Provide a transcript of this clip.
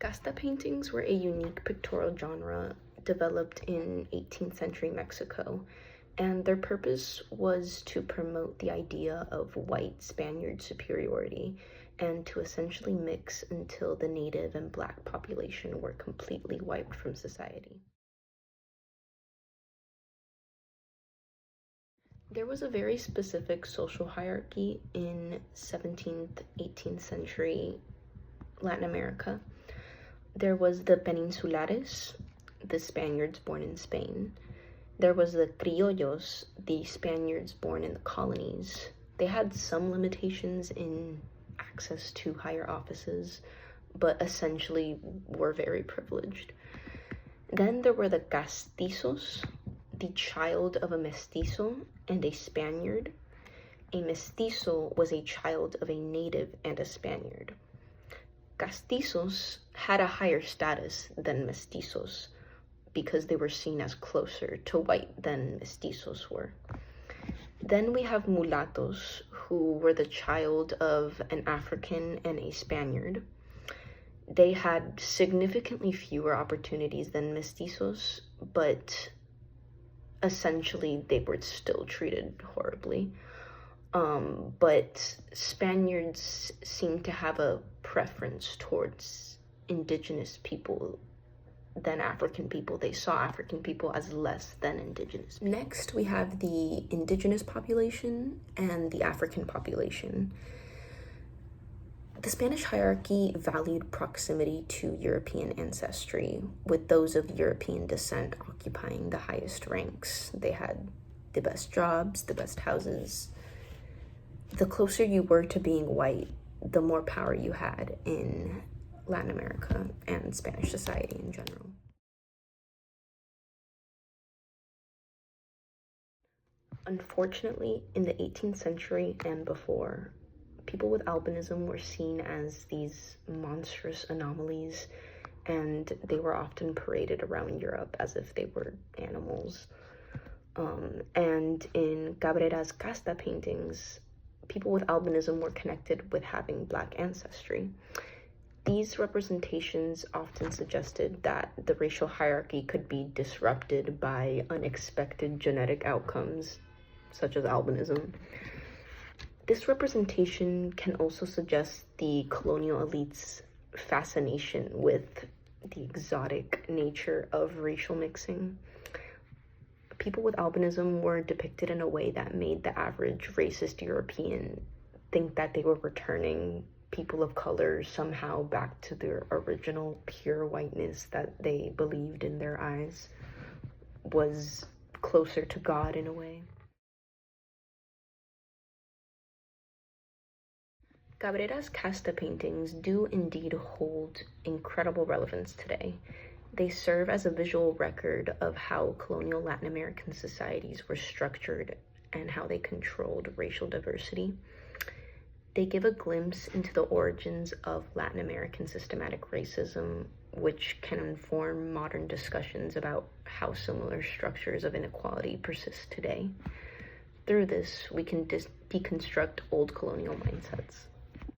Casta paintings were a unique pictorial genre developed in 18th century Mexico, and their purpose was to promote the idea of white Spaniard superiority and to essentially mix until the native and black population were completely wiped from society. There was a very specific social hierarchy in 17th, 18th century Latin America. There was the Peninsulares, the Spaniards born in Spain. There was the Criollos, the Spaniards born in the colonies. They had some limitations in access to higher offices, but essentially were very privileged. Then there were the Castizos, the child of a mestizo and a Spaniard. A mestizo was a child of a native and a Spaniard. Castizos had a higher status than mestizos because they were seen as closer to white than mestizos were. Then we have mulattos, who were the child of an African and a Spaniard. They had significantly fewer opportunities than mestizos, but essentially they were still treated horribly. But Spaniards seem to have a preference towards indigenous people than African people. They saw African people as less than indigenous. Next, we have the indigenous population and the African population. The Spanish hierarchy valued proximity to European ancestry, with those of European descent occupying the highest ranks. They had the best jobs, the best houses. The closer you were to being white, the more power you had in Latin America and Spanish society in general. Unfortunately, in the 18th century and before, people with albinism were seen as these monstrous anomalies, and they were often paraded around Europe as if they were animals. And in Cabrera's Casta paintings, people with albinism were connected with having black ancestry. These representations often suggested that the racial hierarchy could be disrupted by unexpected genetic outcomes, such as albinism. This representation can also suggest the colonial elite's fascination with the exotic nature of racial mixing. People with albinism were depicted in a way that made the average racist European think that they were returning people of color somehow back to their original pure whiteness that they believed in their eyes was closer to God in a way. Cabrera's Casta paintings do indeed hold incredible relevance today. They serve as a visual record of how colonial Latin American societies were structured and how they controlled racial diversity. They give a glimpse into the origins of Latin American systematic racism, which can inform modern discussions about how similar structures of inequality persist today. Through this, we can deconstruct old colonial mindsets.